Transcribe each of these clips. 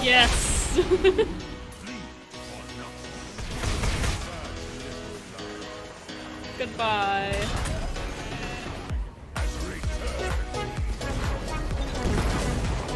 Yes! Goodbye.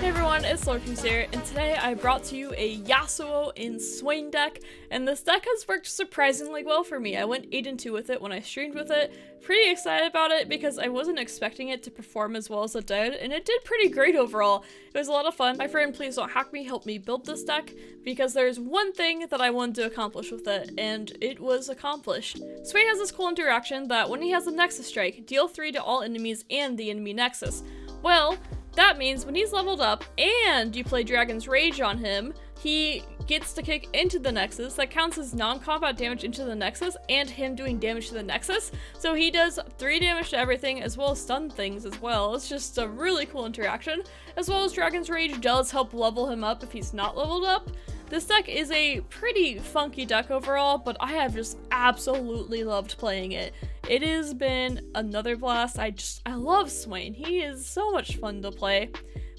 Hey everyone, it's Lorkins here, and today I brought to you a Yasuo and Swain deck, and this deck has worked surprisingly well for me. I went 8-2 with it when I streamed with it. Pretty excited about it because I wasn't expecting it to perform as well as it did, and it did pretty great overall. It was a lot of fun. My friend Please Don't Hack Me helped me build this deck because there's one thing that I wanted to accomplish with it, and it was accomplished. Swain has this cool interaction that when he has a Nexus Strike, deal 3 to all enemies and the enemy Nexus. Well, that means when he's leveled up and you play Dragon's Rage on him, he gets to kick into the Nexus. That counts as non-combat damage into the Nexus and him doing damage to the Nexus. So he does 3 damage to everything as well as stun things as well. It's just a really cool interaction. As well as Dragon's Rage does help level him up if he's not leveled up. This deck is a pretty funky deck overall, but I have just absolutely loved playing it. It has been another blast. I love Swain. He is so much fun to play.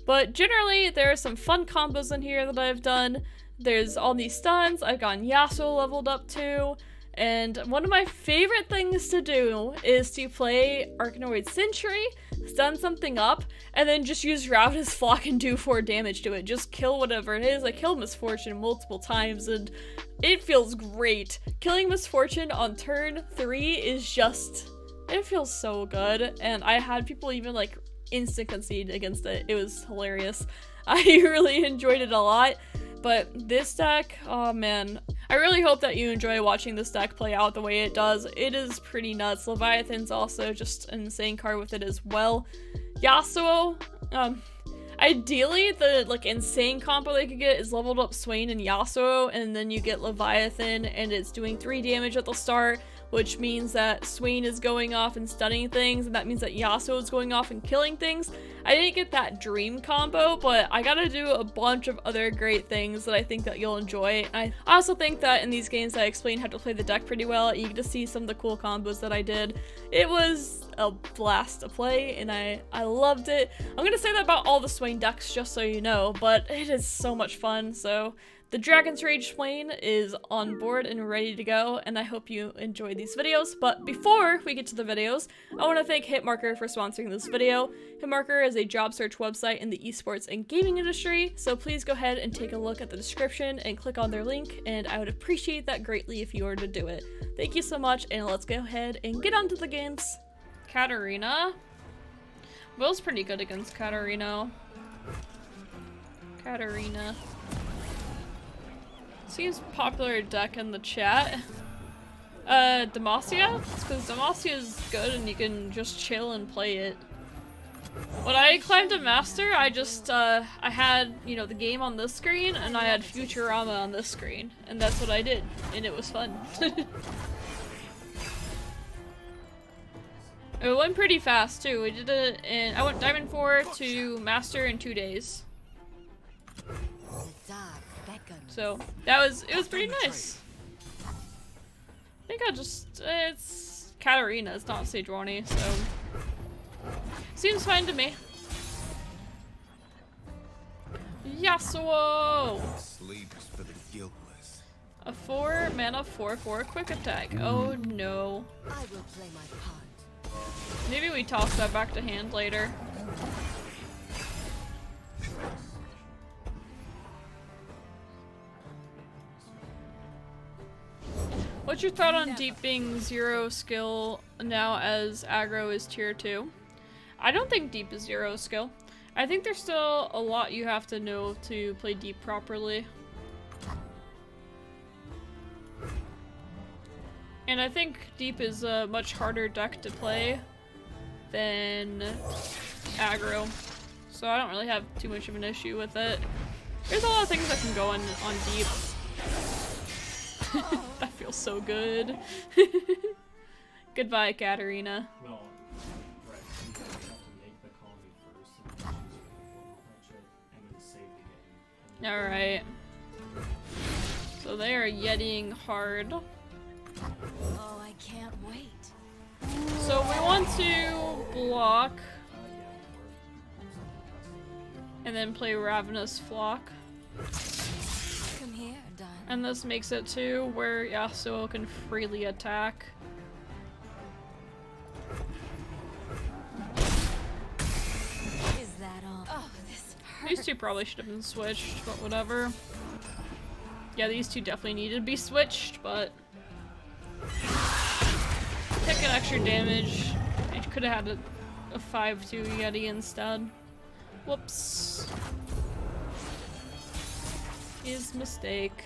But generally, there are some fun combos in here that I've done. There's all these stuns. I've gotten Yasuo leveled up too. And one of my favorite things to do is to play Arkanoid Sentry, stun something up, and then just use Ravenous Flock and do 4 damage to it. Just kill whatever it is. I killed Misfortune multiple times and it feels great. Killing Misfortune on turn 3 is just, it feels so good. And I had people even like instant concede against it. It was hilarious. I really enjoyed it a lot. But this deck, oh man, I really hope that you enjoy watching this deck play out the way it does. It is pretty nuts. Leviathan's also just an insane card with it as well. Yasuo, ideally the like insane combo they could get is leveled up Swain and Yasuo, and then you get Leviathan and it's doing 3 damage at the start, which means that Swain is going off and stunning things, and that means that Yasuo is going off and killing things. I didn't get that dream combo, but I gotta do a bunch of other great things that I think that you'll enjoy. I also think that in these games I explained how to play the deck pretty well. You get to see some of the cool combos that I did. It was a blast to play, and I loved it. I'm gonna say that about all the Swain decks, just so you know, but it is so much fun, so the Dragon's Rage Swain is on board and ready to go, and I hope you enjoy these videos. But before we get to the videos, I want to thank Hitmarker for sponsoring this video. Hitmarker is a job search website in the esports and gaming industry, so please go ahead and take a look at the description and click on their link, and I would appreciate that greatly if you were to do it. Thank you so much, and let's go ahead and get on to the games. Katarina. Will's pretty good against Katarina. Seems popular deck in the chat. Demacia? It's because Demacia is good and you can just chill and play it. When I climbed to Master, I just, I had, you know, the game on this screen and I had Futurama on this screen. And that's what I did. And it was fun. It went pretty fast too. We did it in, I went Diamond 4 to Master in 2 days. So it was pretty nice. I think it's Katarina, it's not Sejuani, so seems fine to me. Yasuo! A 4 mana 4/4 quick attack. Oh no. Maybe we toss that back to hand later. What's your thought on Deep being 0 skill now as aggro is tier 2? I don't think Deep is 0 skill. I think there's still a lot you have to know to play Deep properly. And I think Deep is a much harder deck to play than aggro. So I don't really have too much of an issue with it. There's a lot of things that can go on Deep. That feels so good. Goodbye, Katarina. No, right. You have to make the colony first and then save the game. Alright. So they are Yetiing hard. Oh, I can't wait. So we want to block and then play Ravenous Flock. Come here, darling. And this makes it too where Yasuo can freely attack. Is that all? Oh, this hurts. These two probably should have been switched, but whatever. Yeah, these two definitely needed to be switched, but taking extra damage. I could have had a 5-2 Yeti instead. Whoops. His mistake.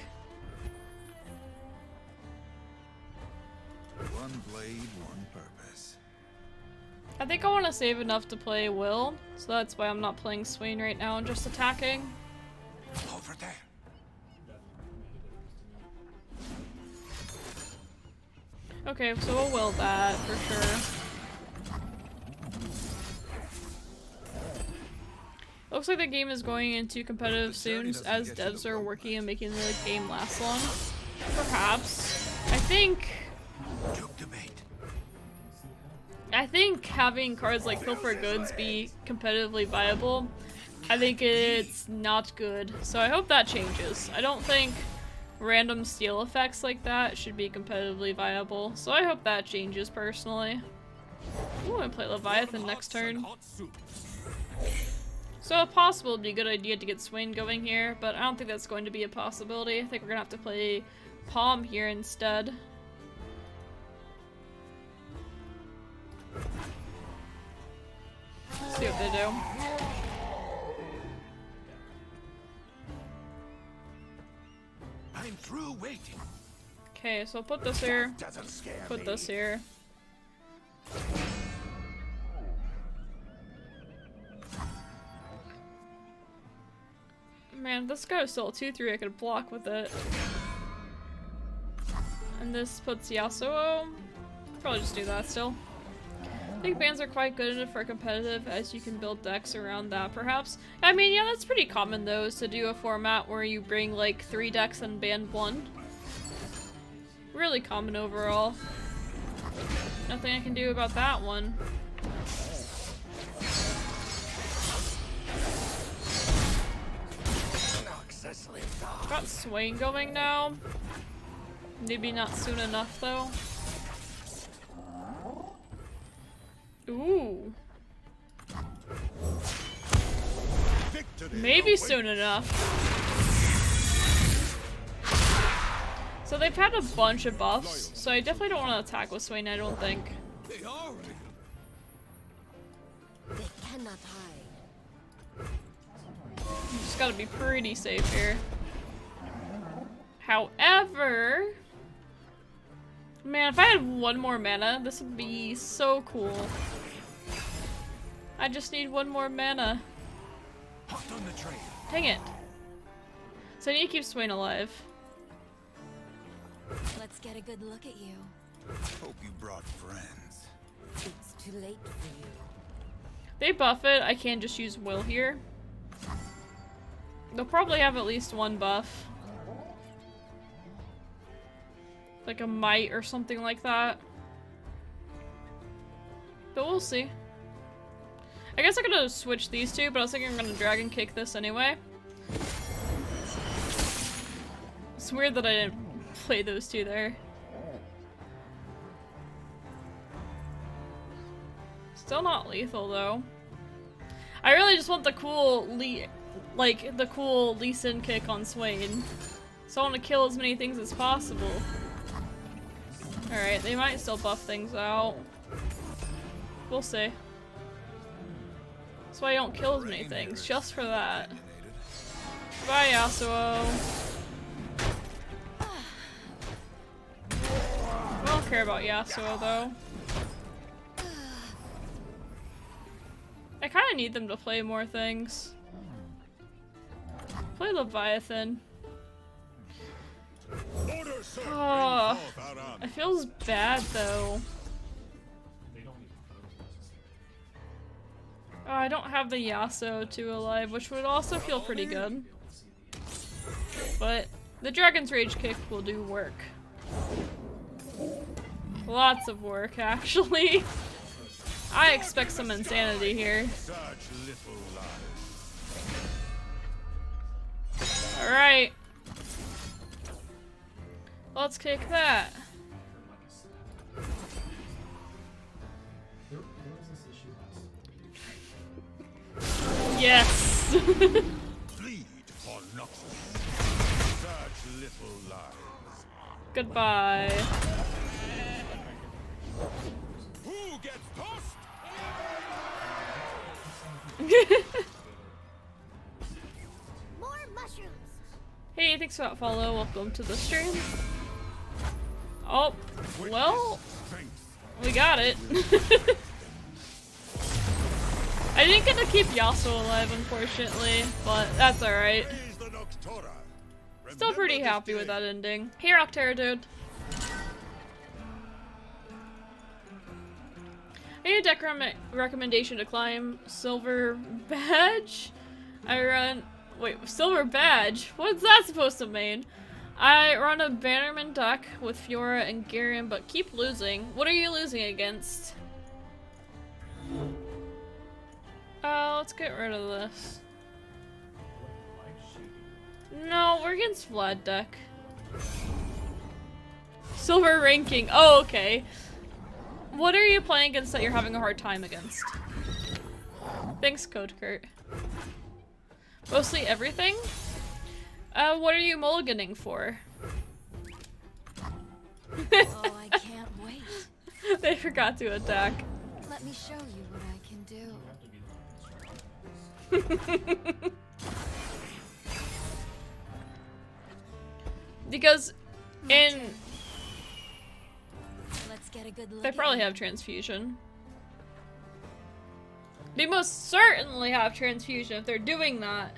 One blade, one purpose. I think I want to save enough to play Will, so that's why I'm not playing Swain right now and just attacking. Over there. Okay, so we'll Will that for sure. Looks like the game is going into competitive soon as devs are working on making the game last long. Perhaps. I think having cards like Pilfer Goods be competitively viable, I think it's not good. So I hope that changes. I don't think random steal effects like that should be competitively viable. So I hope that changes personally. Ooh, I'm gonna play Leviathan next turn. So if possible, it'd be a good idea to get Swain going here, but I don't think that's going to be a possibility. I think we're gonna have to play Palm here instead. See what they do. I'm through waiting. Okay, so I'll put this here. Doesn't scare Put me. this here. Man, this guy was still a 2-3, I could block with it. And this puts Yasuo. Probably just do that still. I think bans are quite good enough for competitive, as you can build decks around that, perhaps. I mean, yeah, that's pretty common, though, is to do a format where you bring, like, 3 decks and ban 1. Really common overall. Nothing I can do about that one. Got Swain going now. Maybe not soon enough, though. Ooh. Maybe soon enough. So they've had a bunch of buffs, so I definitely don't want to attack with Swain, I don't think. They are. They cannot hide. You just gotta be pretty safe here. However, man, if I had 1 more mana, this would be so cool. I just need 1 more mana. Hopped on the train. Dang it. So I need to keep Swain alive. Let's get a good look at you. Hope you brought friends. It's too late for you. They buff it, I can just use Will here. They'll probably have at least 1 buff. Like a might or something like that. But we'll see. I guess I could have switched these two, but I was thinking I'm gonna dragon kick this anyway. It's weird that I didn't play those two there. Still not lethal though. I really just want the cool Lee Sin kick on Swain. So I want to kill as many things as possible. Alright, they might still buff things out. We'll see. That's why I don't kill as many things, just for that. Bye, Yasuo. I don't care about Yasuo, though. I kind of need them to play more things. Play Leviathan. Oh, it feels bad though. Oh, I don't have the Yasuo 2 alive, which would also feel pretty good. But the Dragon's Rage kick will do work. Lots of work, actually. I expect some insanity here. Let's kick that. There was this issue last Yes. Bleed for nothing. Such little lies. Goodbye. Who gets tossed? More mushrooms. Hey, thanks for that follow. Welcome to the stream. Oh, well, Thanks. we got it. I didn't get to keep Yasuo alive, unfortunately, but that's alright. Praise the Noctora. Still pretty Remember happy this with day. that ending. Here, Octera, dude. I need a deck recommendation to climb Silver Badge. I run. Wait, Silver Badge? What's that supposed to mean? I run a Bannerman deck with Fiora and Garion, but keep losing. What are you losing against? Let's get rid of this. No, we're against Vlad deck. Silver ranking. Oh, okay. What are you playing against that you're having a hard time against? Thanks, Code Kurt. Mostly everything? What are you mulliganing for? Oh, I can't wait. They forgot to attack. Let me show you what I can do. Because in... Let's get a good look. They at probably you. have transfusion. They most certainly have transfusion if they're doing that.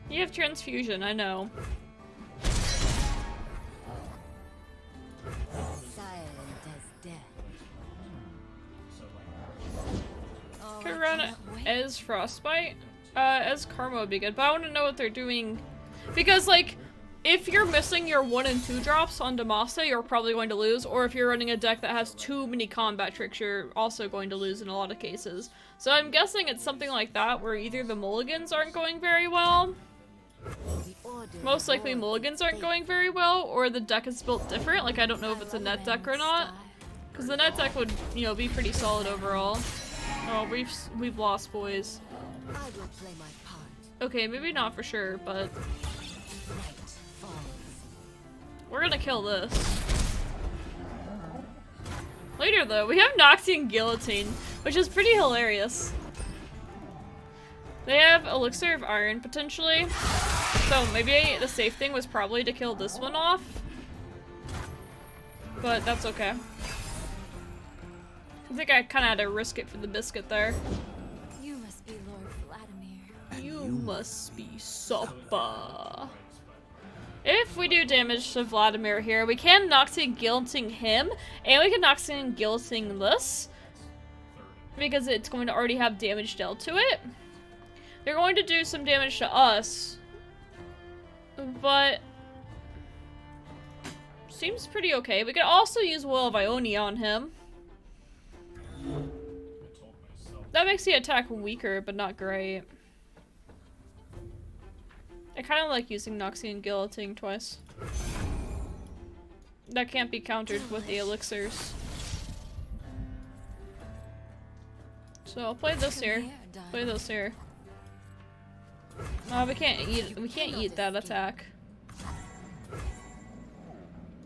You have transfusion, I know. Silent as death. so like Oh, Could I run can't wait. as Frostbite. As Karma would be good, but I want to know what they're doing. Because, like, if you're missing your 1 and 2 drops on Demacia, you're probably going to lose. Or if you're running a deck that has too many combat tricks, you're also going to lose in a lot of cases. So I'm guessing it's something like that, where either the mulligans aren't going very well, The order most likely of mulligans aren't fate. going very well, or the deck is built different. Like, I don't know if it's a net deck or not. Because the net deck would, you know, be pretty solid overall. Oh, we've lost, boys. I will play my part. Okay, maybe not for sure, but Night falls. we're gonna kill this. Later, though, we have Noxie and Guillotine, which is pretty hilarious. They have Elixir of Iron, potentially. So maybe the safe thing was probably to kill this one off. But that's okay. I think I kind of had to risk it for the biscuit there. You must be Lord Vladimir. You must be Suppa. If we do damage to Vladimir here, we can Noxie and Guilting him, and we can Noxie and Guilting this, because it's going to already have damage dealt to it. They're going to do some damage to us, but seems pretty okay. We could also use Will of Ionia on him. I told myself That makes the attack weaker, but not great. I kind of like using Noxie and Guillotine twice. That can't be countered with the elixirs. So I'll play this Come here. here, Play darling. this here. We can't eat that attack.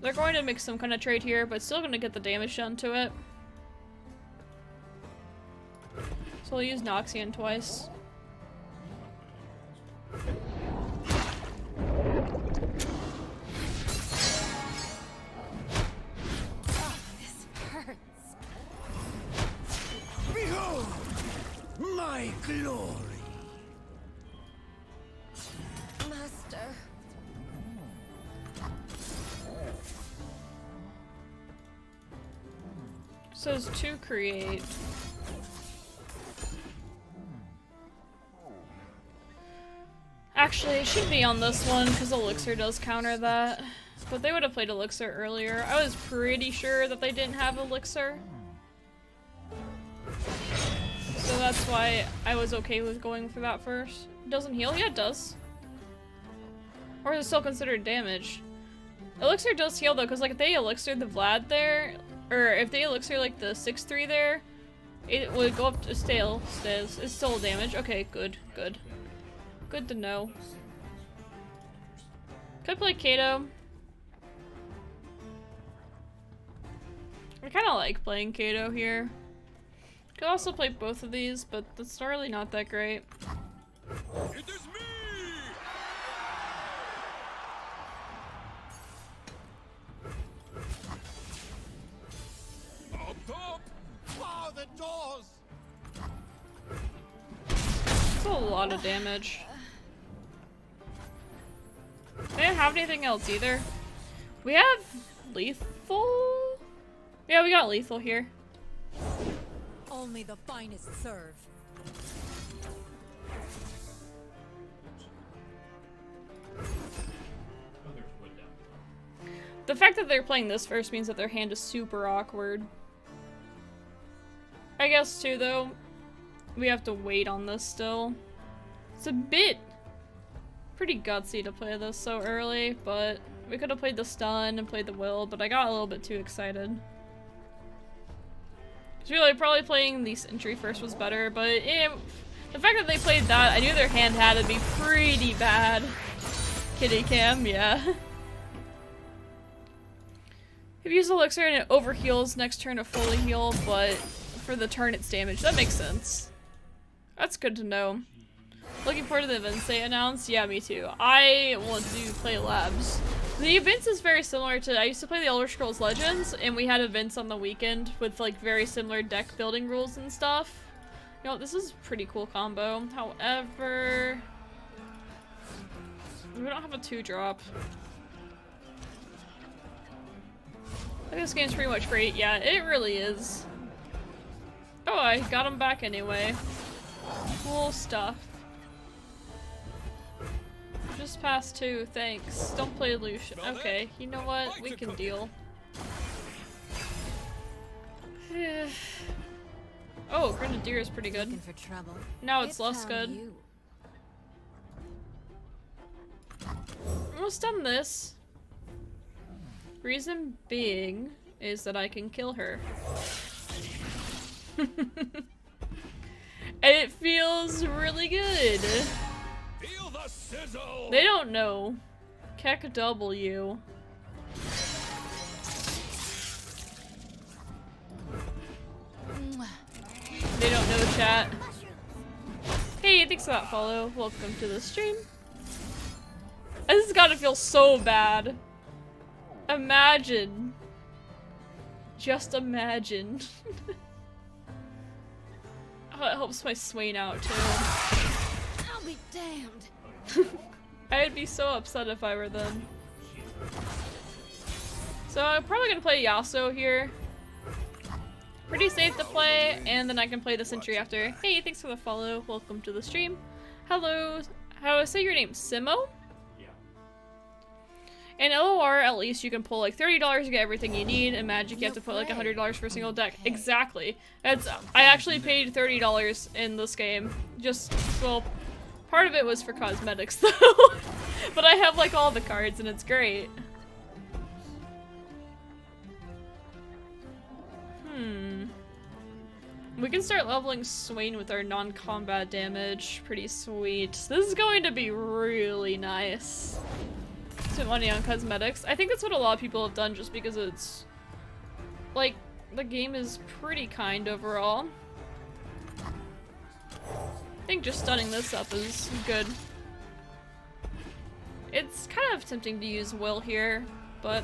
They're going to make some kind of trade here, but still gonna get the damage done to it. So we'll use Noxian twice. Oh, this hurts. Behold my glory. Master. Says to create. Actually, it should be on this one because Elixir does counter that. But they would have played Elixir earlier. I was pretty sure that they didn't have Elixir. So So that's why I was okay with going for that first. It doesn't heal? Yeah, it does. Or is it still considered damage? Elixir does heal though, because like if they elixir the Vlad there, or if they elixir like the 6-3 there, it would go up to stale. It's still damage. Okay, good, good. Good to know. Could play Kato. I kind of like playing Kato here. Could also play both of these, but that's really not that great. It is me! Up top! Bar the doors! That's a lot of damage. They don't have anything else either. We have lethal? Yeah, we got lethal here. Only the finest serve. Oh, there's wood down below. The fact that they're playing this first means that their hand is super awkward. I guess too, though, we have to wait on this still. It's a bit pretty gutsy to play this so early, but we could have played the stun and played the will, but I got a little bit too excited. Really, probably playing the sentry first was better, but the fact that they played that, I knew their hand had to be pretty bad. Kitty cam, yeah. If you use elixir and it overheals next turn to fully heal, but for the turn it's damage. That makes sense. That's good to know. Looking forward to the events they announced. Yeah, me too. I want to play labs. The events is very similar to, I used to play the Elder Scrolls Legends, and we had events on the weekend with like very similar deck building rules and stuff. You know, this is a pretty cool combo. However, we don't have a 2-drop. I think this game's pretty much great. Yeah, it really is. Oh, I got him back anyway. Cool stuff. Just past 2, thanks. Don't play Lucian. Okay, you know what? We can deal. Oh, Grenadier is pretty good. Looking for trouble. Now it's It less found good. you. Almost done this. Reason being is that I can kill her. It feels really good. Feel the sizzle! They don't know. Keck W. They don't know chat. Hey, thanks for that follow. Welcome to the stream. This has gotta feel so bad. Imagine. Just imagine. Oh, it helps my Swain out too. I'll be damned. I'd be so upset if I were them. So I'm probably gonna play Yasuo here. Pretty safe to play, and then I can play the sentry after. Hey, thanks for the follow. Welcome to the stream. Hello. How do I say your name? Simo? Yeah. In LOR, at least you can pull like $30 to get everything you need. In Magic, you have to put like $100 for a single deck. Exactly. I actually paid $30 in this game. Just, well, part of it was for cosmetics though. But I have like all the cards and it's great. We can start leveling Swain with our non-combat damage. Pretty sweet. This is going to be really nice. Spend money on cosmetics. I think that's what a lot of people have done just because it's like the game is pretty kind overall. I think just stunning this up is good. It's kind of tempting to use Will here, but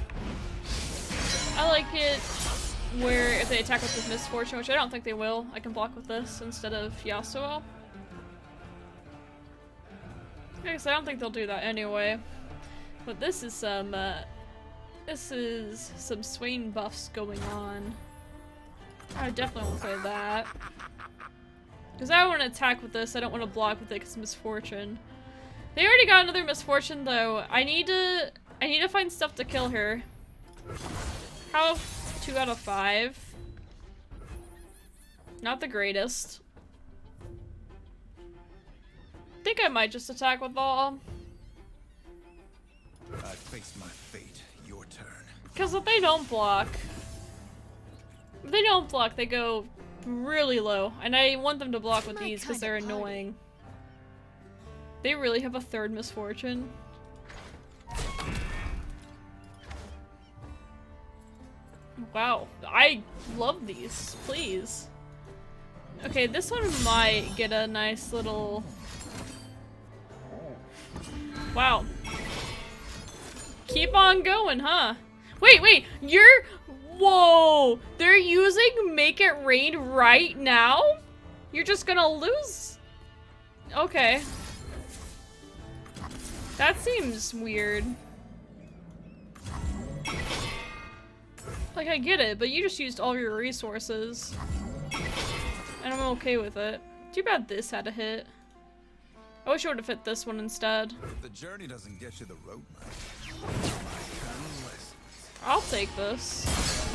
I like it where if they attack with Misfortune, which I don't think they will, I can block with this instead of Yasuo. I guess I don't think they'll do that anyway. But this is some Swain buffs going on. I definitely won't play that. Because I want to attack with this, I don't want to block with it because Misfortune. They already got another Misfortune though. I need to find stuff to kill her. How 2 out of 5? Not the greatest. I might just attack with all. I face my fate. Your turn. Because if they don't block, they go really low. And I want them to block with these because they're annoying. They really have a third misfortune. Wow, I love these, please. Okay, this one might get a nice little... Wow. Keep on going, huh? Wait, you're... Whoa! They're using Make It Rain right now? You're just gonna lose? Okay. That seems weird. Like, I get it, but you just used all your resources. And I'm okay with it. Too bad this had a hit. I wish I would have hit this one instead. If the journey doesn't get you the road mark, I'll take this.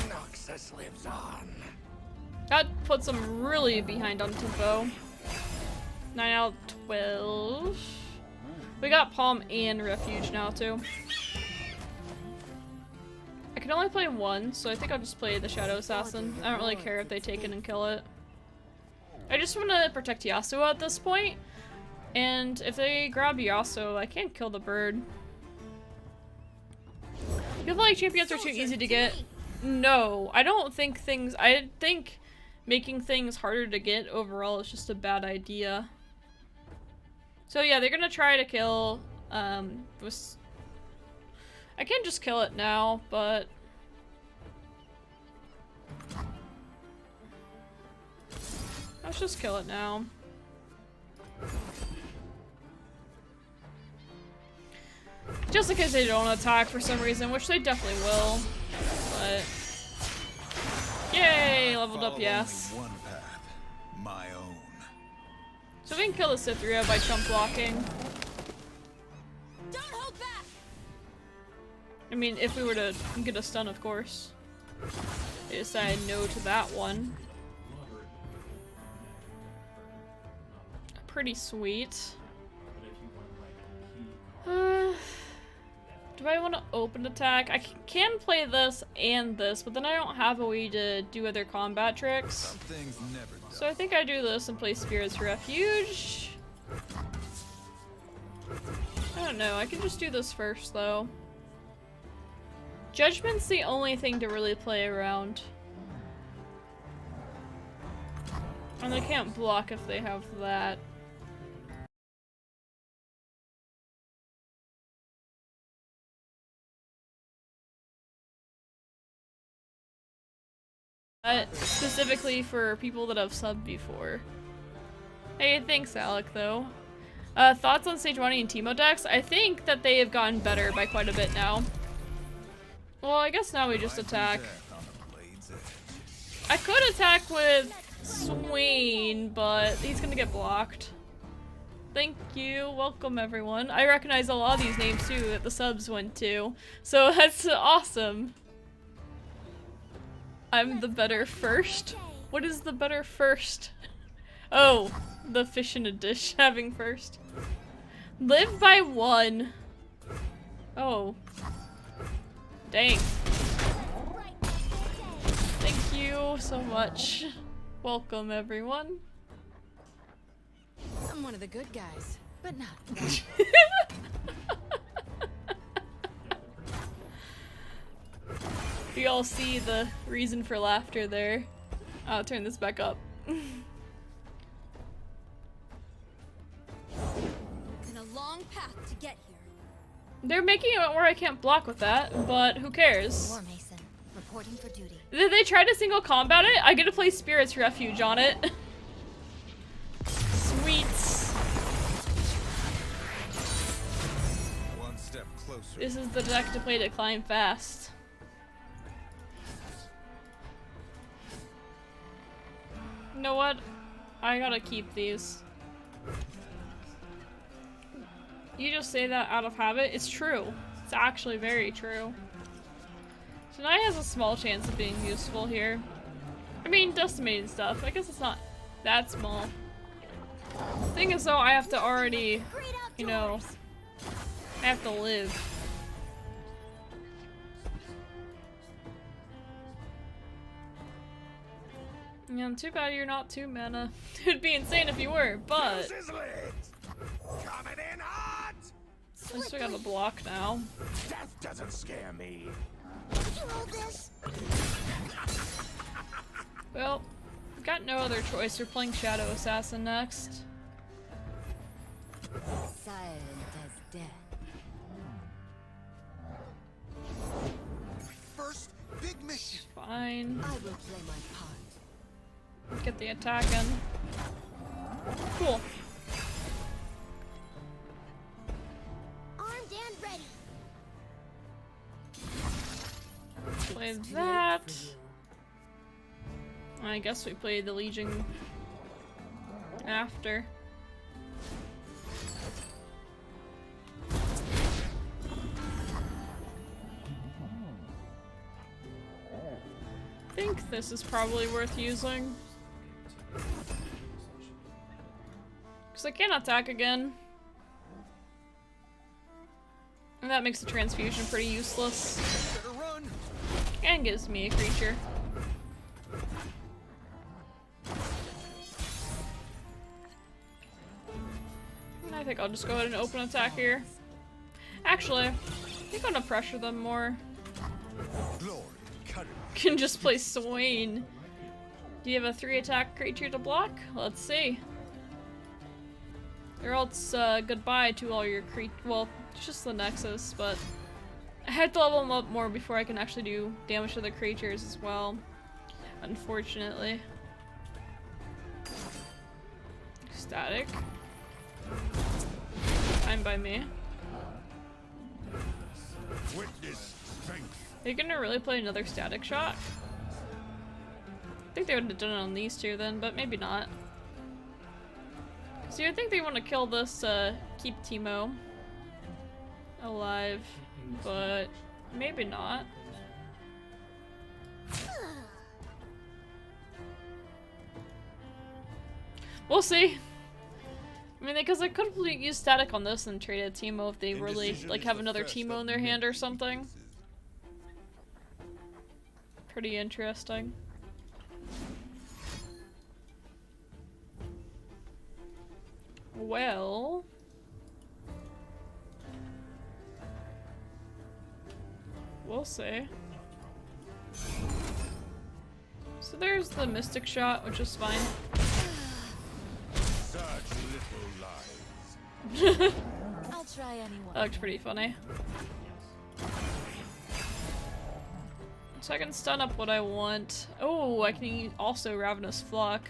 Noxus lives on. That puts them really behind on tempo. 9 out of 12. We got Palm and Refuge now, too. I can only play one, so I think I'll just play the Shadow Assassin. I don't really care if they take it and kill it. I just want to protect Yasuo at this point, and if they grab Yasuo, I can't kill the bird. You feel like champions are too easy to get? No, I don't think things- I think making things harder to get overall is just a bad idea. So yeah, they're gonna try to kill, I can't just kill it now, but... Let's just kill it now. Just in case they don't attack for some reason, which they definitely will. But... Yay! Leveled up, yes. Only one path, my own. So we can kill the Cytheria by chump blocking. Don't hold back. I mean, if we were to get a stun, of course. They decided no to that one. Pretty sweet. Do I want to open attack? I can play this and this, but then I don't have a way to do other combat tricks. Some things never done. So I think I do this and play Spirit's Refuge. I don't know, I can just do this first though. Judgment's the only thing to really play around. And they can't block if they have that. Specifically for people that have subbed before. Hey, thanks Alec though. Thoughts on Stage 1 and Teemo decks? I think that they have gotten better by quite a bit now. Well, I guess now we just attack. I could attack with Swain, but he's gonna get blocked. Thank you, welcome everyone. I recognize a lot of these names too that the subs went to, so that's awesome. I'm the better first? What is the better first? Oh, the fish in a dish having first. Live by one. Oh. Dang. Thank you so much. Welcome everyone. I'm one of the good guys, but not that. We all see the reason for laughter there. I'll turn this back up. Been a long path to get here. They're making it where I can't block with that, but who cares? War Mason, reporting for duty. Did they try to single combat it? I get to play Spirit's Refuge on it. Sweet. One step closer. This is the deck to play to climb fast. You know what? I gotta keep these. You just say that out of habit. It's true. It's actually very true. Tonight has a small chance of being useful here. I mean, decimating stuff. I guess it's not that small. Thing is though, I have to already, you know, I have to live. Yeah, too bad you're not 2 mana. It'd be insane if you were, but Fuse is lit. Coming in hot. at least we got a block now. Death doesn't scare me. Well, we've got no other choice. We're playing Shadow Assassin next. Silent as death. First big mission. Fine. I will play my part. Get the attack in. Cool. Armed and ready. Play that. I guess we play the Legion after. I think this is probably worth using. Because I can't attack again. And that makes the transfusion pretty useless. Better run. And gives me a creature. And I think I'll just go ahead and open attack here. Actually, I think I'm gonna pressure them more. Glory, cut it. Can just play Swain. Do you have a 3 attack creature to block? Let's see. Or else goodbye to all your well, just the Nexus, but I had to level them up more before I can actually do damage to the creatures as well. Unfortunately. Static. Fine by me. Witness strength. Are you gonna really play another static shot? I think they would have done it on these two then, but maybe not. So I think they want to kill this, keep Teemo alive, but maybe not. We'll see. I mean, because I could use static on this and trade a Teemo if they really like have another Teemo in their hand or something. Pretty interesting. Well, we'll see. So there's the Mystic Shot, which is fine. Such little lies. I'll try anyone. That looks pretty funny. So I can stun up what I want. Oh, I can also Ravenous Flock.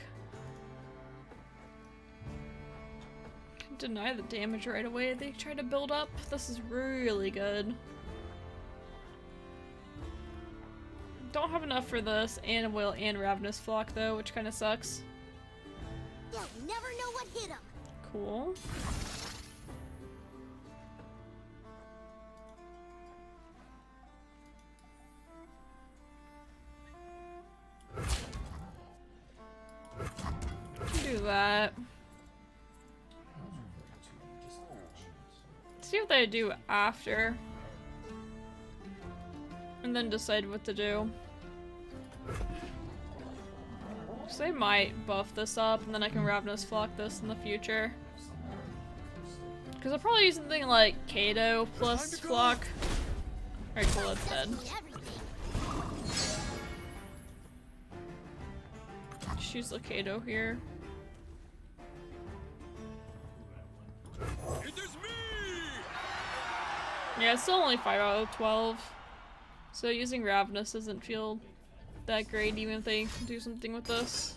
Deny the damage right away they try to build up. This is really good. Don't have enough for this and Will and Ravenous Flock though, which kind of sucks. You'll never know what hit him. Cool. Do that. See what they do after. And then decide what to do. So they might buff this up and then I can Ravenous Flock this in the future. Because I'll probably use something like Kato plus Flock. Alright, cool, that's dead. Just use the Kato here. It is me. Yeah, it's still only 5 out of 12. So using Ravenous doesn't feel that great even if they do something with this.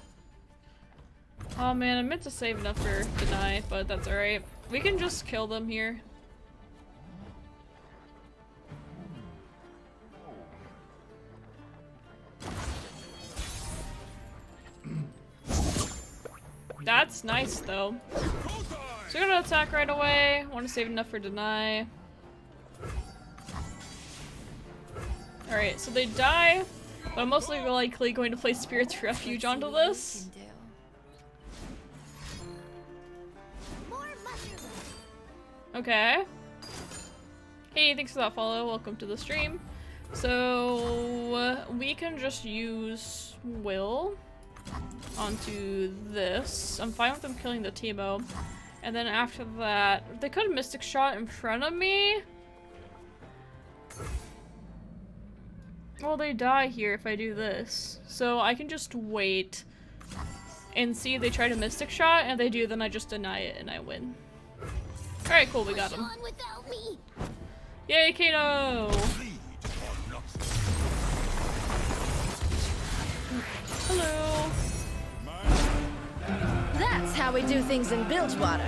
Oh man, I meant to save enough for Deny, but that's alright. We can just kill them here. That's nice though. So we're gonna attack right away. Want to save enough for Deny. Alright, so they die, but I'm mostly likely going to play Spirit's Refuge onto this. Okay. Hey, thanks for that follow. Welcome to the stream. So, we can just use Will onto this. I'm fine with them killing the Teemo. And then after that, they could have Mystic Shot in front of me. Well, they die here if I do this. So I can just wait and see if they try to Mystic Shot, and if they do, then I just deny it and I win. Alright, cool, we got him. On without me. Yay, Kato! Bleed or not. Hello! That's how we do things in Bilgewater.